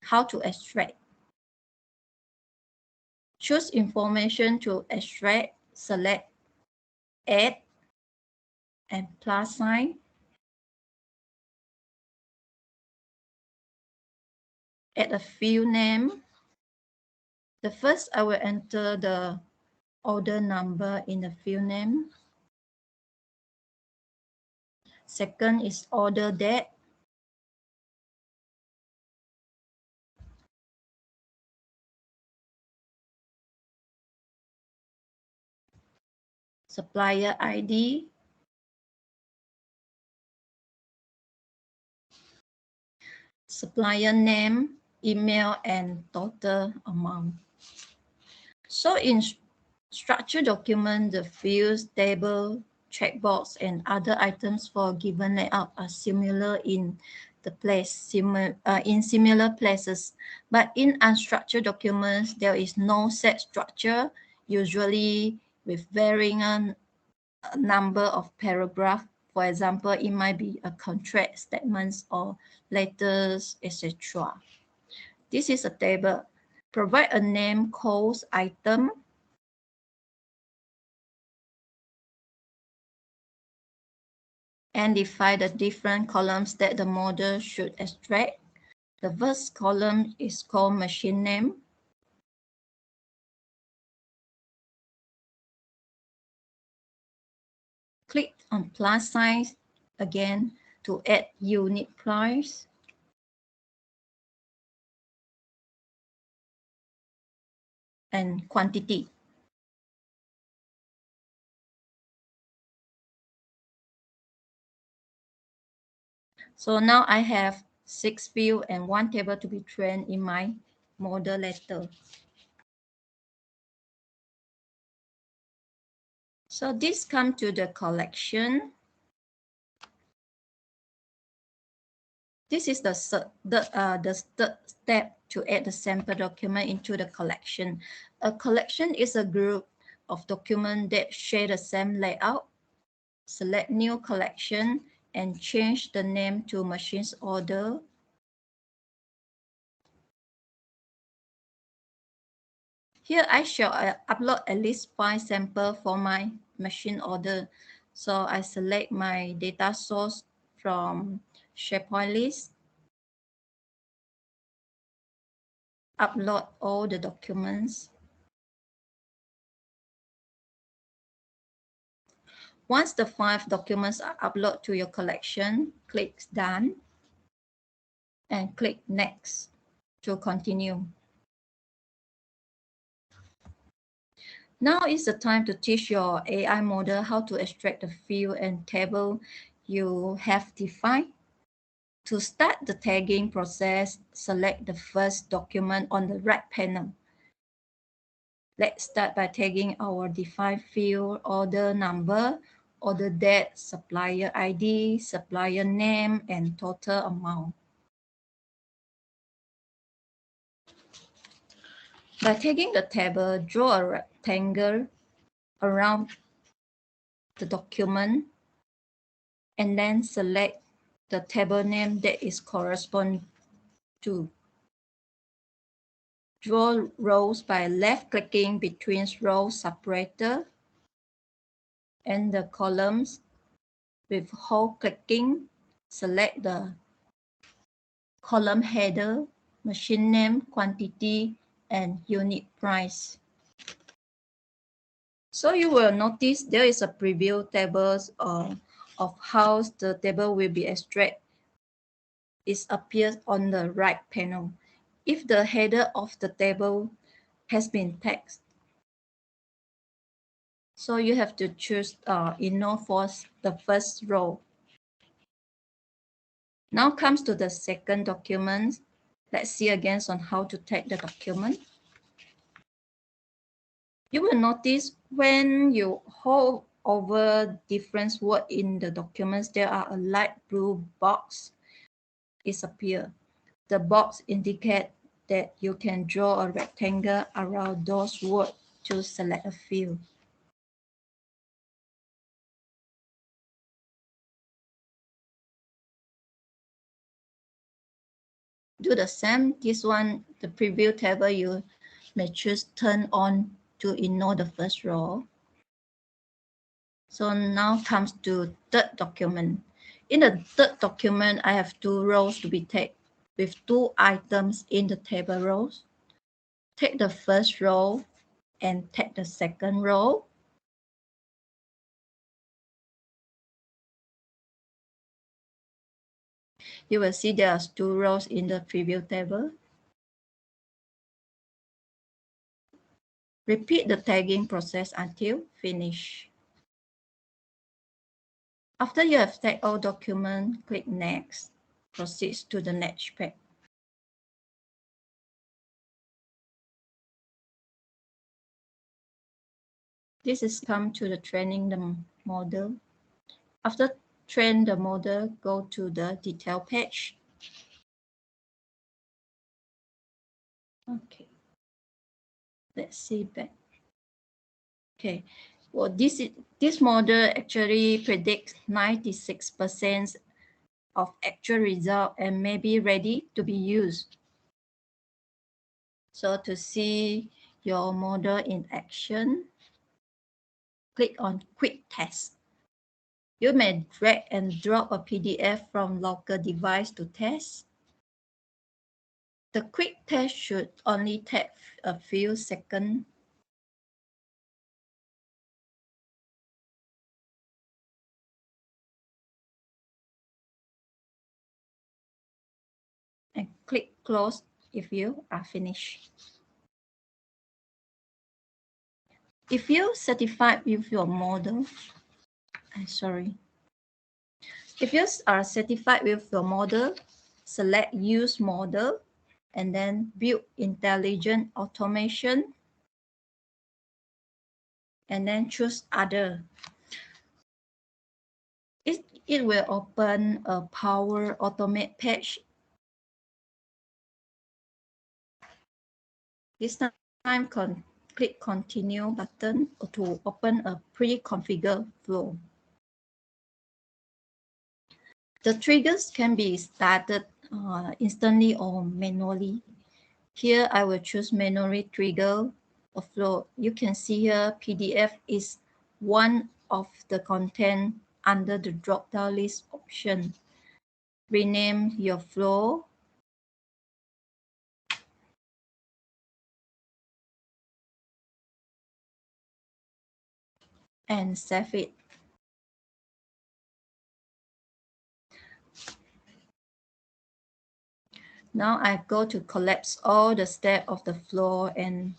how to extract. Choose information to extract, select add and plus sign. Add a field name. The first, I will enter the order number in the field name. Second is order date. Supplier ID. Supplier name, email, and total amount. So in structured document, the fields, table, checkbox, and other items for given layout are similar in similar places. But in unstructured documents, there is no set structure, usually with varying number of paragraphs. For example, it might be a contract, statements, or letters, etc. This is a table. Provide a name, codes, item. And define the different columns that the model should extract. The first column is called machine name. Click on plus sign again to add unit price. And quantity. So now I have 6 fields and 1 table to be trained in my model later. So this come to the collection. This is the third step to add the sample document into the collection. A collection is a group of documents that share the same layout. Select new collection and change the name to machine's order. Here I shall upload at least 5 samples for my machine order. So I select my data source from SharePoint list. Upload all the documents. Once the 5 documents are uploaded to your collection, click Done and click Next to continue. Now is the time to teach your AI model how to extract the field and table you have defined. To start the tagging process, select the first document on the right panel. Let's start by tagging our defined field, order number, order date, supplier ID, supplier name, and total amount. By tagging the table, draw a rectangle around the document and then select the table name that is correspond to. Draw rows by left-clicking between row separator and the columns. With hold-clicking, select the column header, machine name, quantity, and unit price. So you will notice there is a preview tables of how the table will be extracted. It appears on the right panel. If the header of the table has been text, so you have to choose ignore for the first row. Now comes to the second document. Let's see again on how to tag the document. You will notice when you hold over different words in the documents, there are a light blue box is appear. The box indicates that you can draw a rectangle around those words to select a field. Do the same. This one, the preview table, you may choose turn on to ignore the first row. So now comes to third document. In the third document, I have 2 rows to be tagged with 2 items in the table rows. Take the first row and take the second row. You will see there are 2 rows in the preview table. Repeat the tagging process until finish. After you have tagged all documents, click Next. Proceed to the next page. This is come to the training the model. After train the model, go to the detail page. Okay. Let's see back. Okay. Well, this model actually predicts 96% of actual result and may be ready to be used. So to see your model in action, click on Quick Test. You may drag and drop a PDF from local device to test. The quick test should only take a few seconds. And click Close if you are finished. If you're satisfied with your model, If you are satisfied with your model, select Use Model and then Build Intelligent Automation. and then choose other. It will open a Power Automate page. This time, click Continue button to open a pre-configured flow. The triggers can be started instantly or manually. Here, I will choose manually trigger a flow. You can see here, PDF is one of the content under the drop-down list option. Rename your flow. And save it. Now I go to collapse all the steps of the flow, and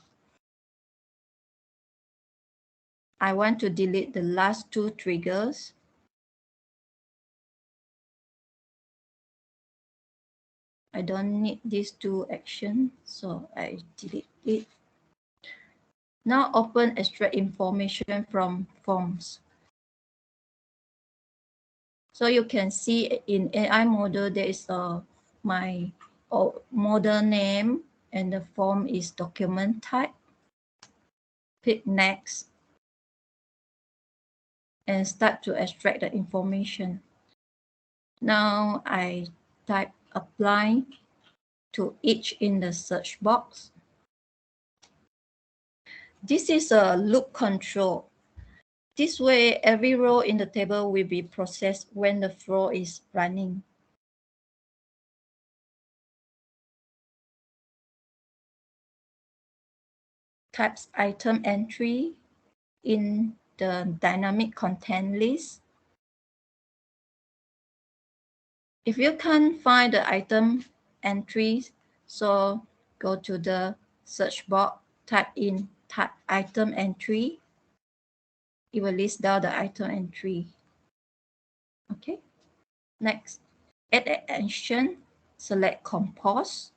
I want to delete the last two triggers. I don't need these two actions, so I delete it. Now open extract information from forms. So you can see in AI model, there is my model name, and the form is document type. Click next and start to extract the information. Now I type apply to each in the search box. This is a loop control. This way, every row in the table will be processed when the flow is running. Types item entry in the dynamic content list. If you can't find the item entries, so go to the search box, type in item entry. It will list down the item entry. Okay. Next, add an action, select compose.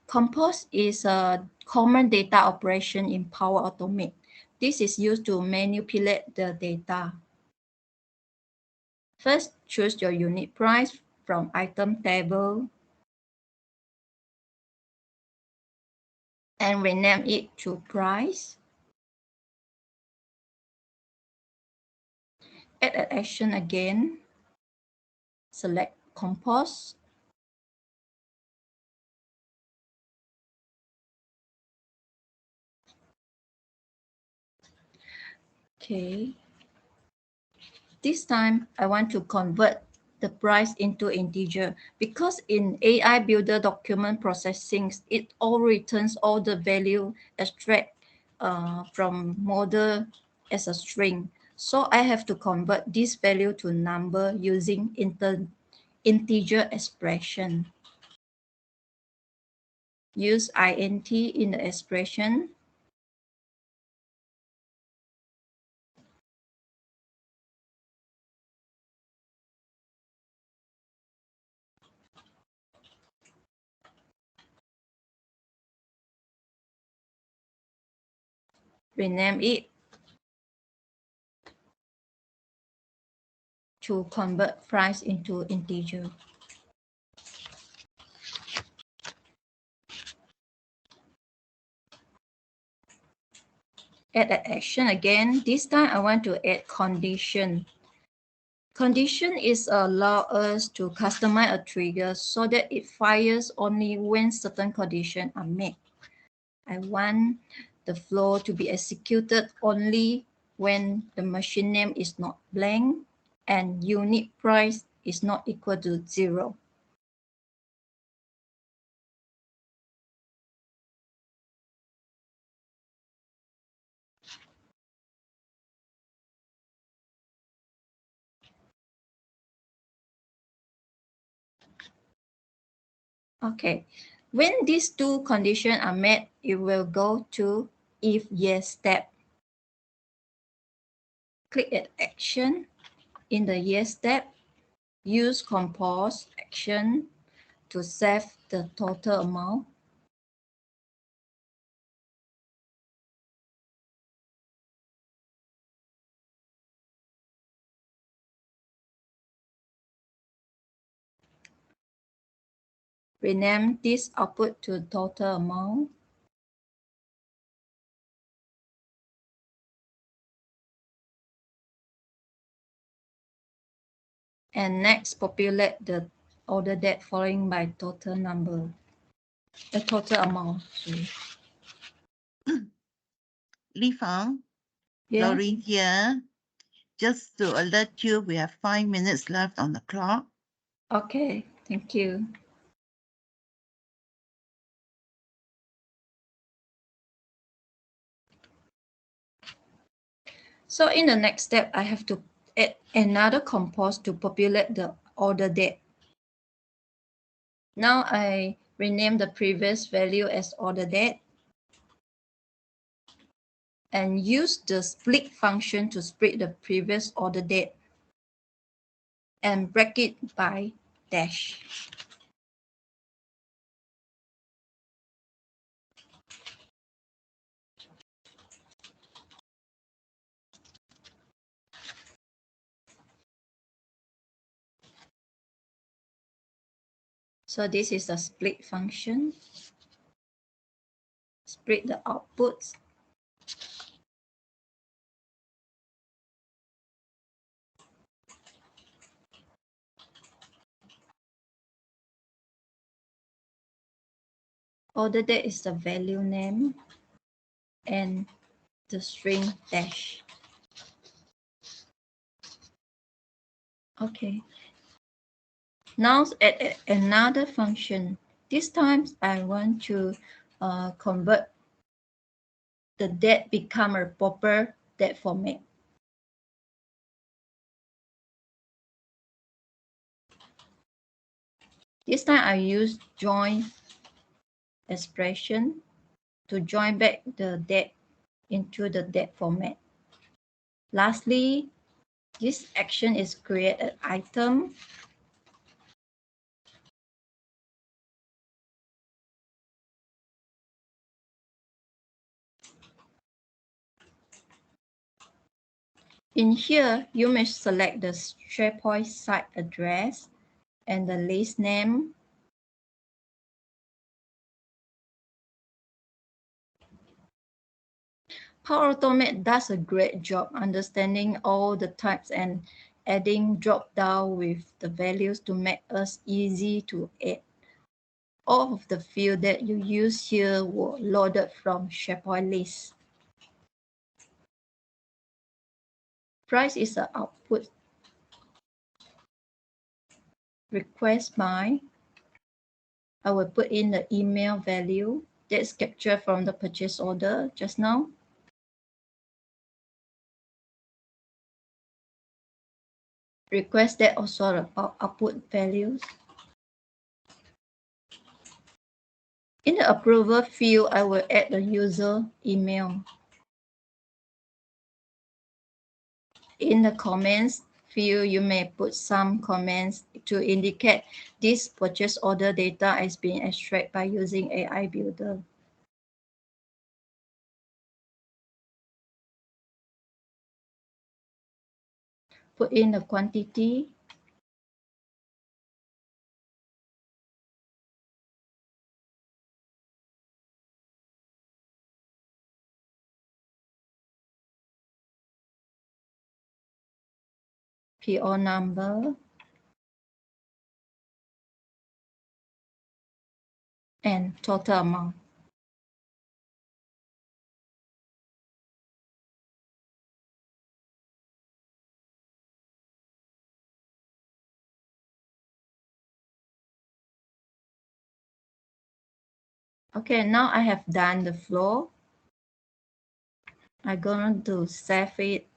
Compose is a common data operation in Power Automate. This is used to manipulate the data. First, choose your unit price from item table and rename it to price. Add an action again. Select compose. Okay. This time, I want to convert the price into integer, because in AI Builder document processing, it all returns all the value extract from model as a string. So I have to convert this value to number using integer expression. Use int in the expression. Rename it to convert price into integer. Add an action again. This time I want to add condition. Condition is allow us to customize a trigger so that it fires only when certain conditions are met. I want the flow to be executed only when the machine name is not blank and unit price is not equal to 0. Okay, when these two conditions are met, it will go to if yes step. Click at action. In the yes step, use compose action to save the total amount. rename this output to total amount. And next, populate the order date following by total number, the total amount. Sorry. Li Fang, Yeah. Lauren here. Just to alert you, we have 5 minutes left on the clock. Okay, thank you. So in the next step, I have to add another compose to populate the order date. Now I rename the previous value as order date and use the split function to split the previous order date and break it by dash. So this is a split function. Split the outputs. Order date is the value name and the string dash. Okay. Now add another function. This time I want to convert the date become a proper date format. This time I use join expression to join back the date into the date format. Lastly, this action is create an item in here. You may select the SharePoint site address and the list name. Power Automate does a great job understanding all the types and adding drop down with the values to make us easy to add. All of the fields that you use here were loaded from SharePoint list. Price is the output. Request by, I will put in the email value that's captured from the purchase order just now. Request that also about output values. In the approval field, I will add the user email. In the comments field, you may put some comments to indicate this purchase order data has been extracted by using AI Builder. Put in the quantity. PO number. And total amount. Okay, now I have done the flow. I'm going to save it.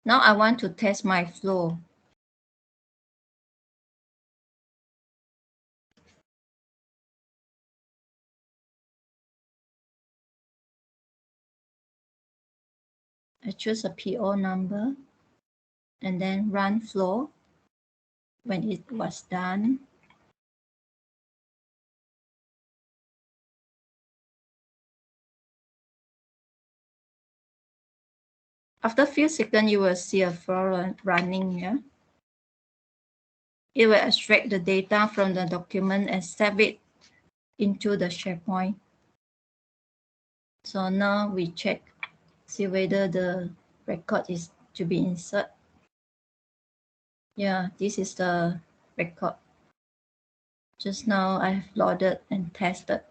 Now I want to test my flow. I choose a PO number and then run flow. When it was done, After a few seconds, you will see a flow running. Yeah. It will extract the data from the document and save it into the SharePoint. So now we check, see whether the record is to be inserted. Yeah, this is the record. Just now I have loaded and tested.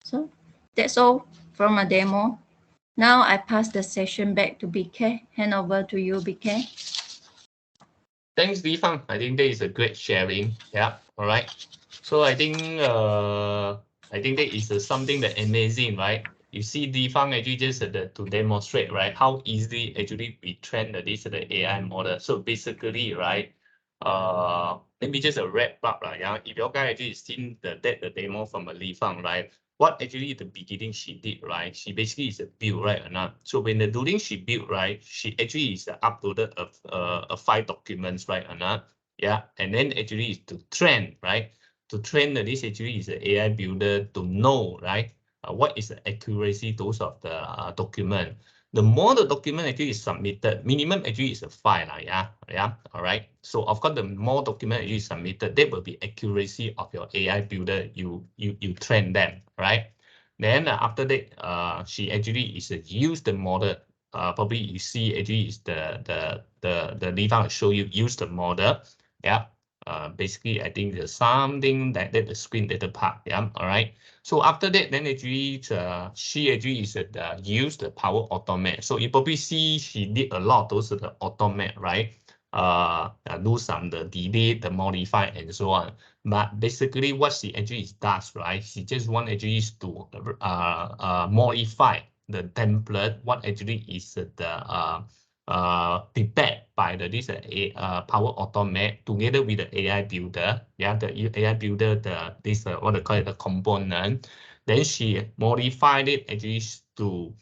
So that's all from a demo. Now I pass the session back to BK. Hand over to you, BK. Thanks, Li Fang. I think that is a great sharing. Yeah. All right. So I think that is something that amazing, right? You see, Li Fang actually just to demonstrate, right, how easily actually we train this the AI model. So basically, right, let me just wrap up, right? Yeah. If you guys actually seen the demo from Li Fang, right? What actually the beginning she did, right? She basically is a build, right, or not? So when the during she built, right, she actually is uploaded a file documents, right, or not? Yeah, and then actually is to train, right? To train this actually is the AI builder to know, right? What is the accuracy those of the document. The more the document actually is submitted, minimum actually is a file, yeah, all right. So of course, the more document actually is submitted, that will be accuracy of your AI builder. You train them, right? Then after that, she actually is use the model. Probably you see actually is the Li Fang show you use the model, yeah. Basically, I think there's something that the screen data part, yeah, all right. So after that, then actually she actually is use the Power Automate. So you probably see she did a lot of those the automate, right? Do some the delete, the modify, and so on. But basically, what she actually does, right? She just want actually to modify the template. What actually is the prepared by this Power Automate together with the AI builder. Yeah, the AI builder, this what they call it, the component. Then she modified it actually to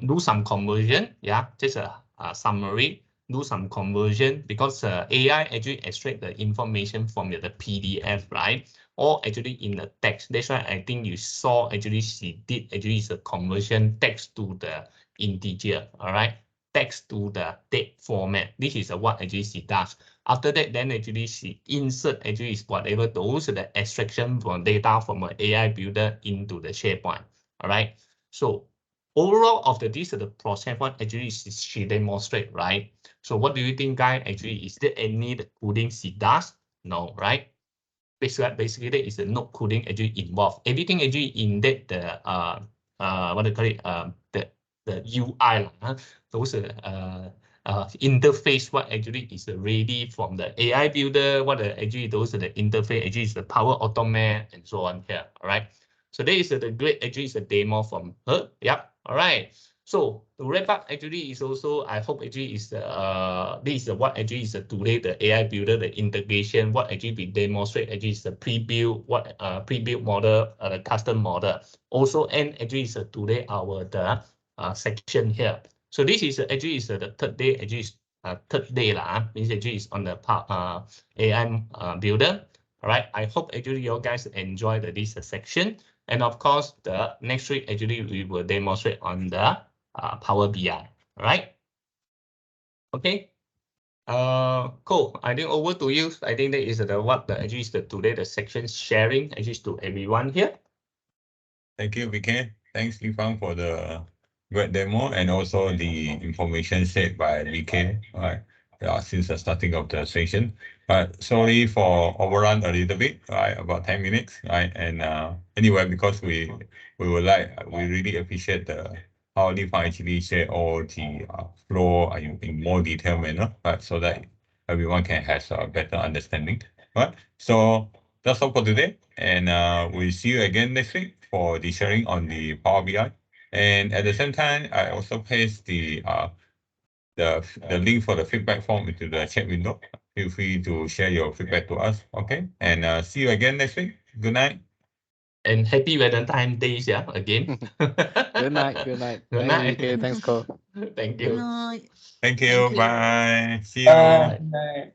do some conversion. Yeah, just a summary. Do some conversion because AI actually extract the information from the PDF, right? Or actually in the text. That's why I think you saw actually she did actually is a conversion text to the integer, all right? Text to the date format. This is what actually she does. After that, then actually she insert actually is whatever those the extraction from data from an AI builder into the SharePoint, all right? So overall of this the process one actually she demonstrate, right? So what do you think, guys? Actually, is there any coding she does? No, right? Basically that is no coding actually involved. Everything actually in that the what do you call it, the UI those interface what actually is ready from the AI builder, what actually those the interface actually is the Power Automate and so on here. All right. So that is the great actually is a demo from her. Yep. All right. So to wrap up, actually is also I hope actually is this is what actually is today the AI builder, the integration, what actually we demonstrate actually is the pre-built what pre-built model, the custom model. Also, and actually is today our the section here. So this is actually is the third day, actually is third day lah. Means actually is on the part AI builder. All right. I hope actually you guys enjoy this section. And of course, the next week actually we will demonstrate on the Power BI. All right. Okay. Cool. I think over to you. I think that is what actually is today the section sharing actually to everyone here. Thank you, VK. Thanks, Li Fang, for the great demo and also the information shared by VK. Right. Since the starting of the session. But sorry for overrun a little bit, right? About 10 minutes, right? And anyway, because we really appreciate how Li Fang actually share all the flow in more detailed manner, right? So that everyone can have a better understanding, right? So that's all for today, and we'll see you again next week for the sharing on the Power BI. And at the same time, I also paste the link for the feedback form into the chat window. Feel free to share your feedback to us. Okay, and see you again next week. Good night. And happy Valentine's Day, yeah, again. Good night. Good night. Good Thanks, night. VK. Thanks, Cole. Thank Good you. night. Thank you. Thank you. Bye. See you. Bye. Good night.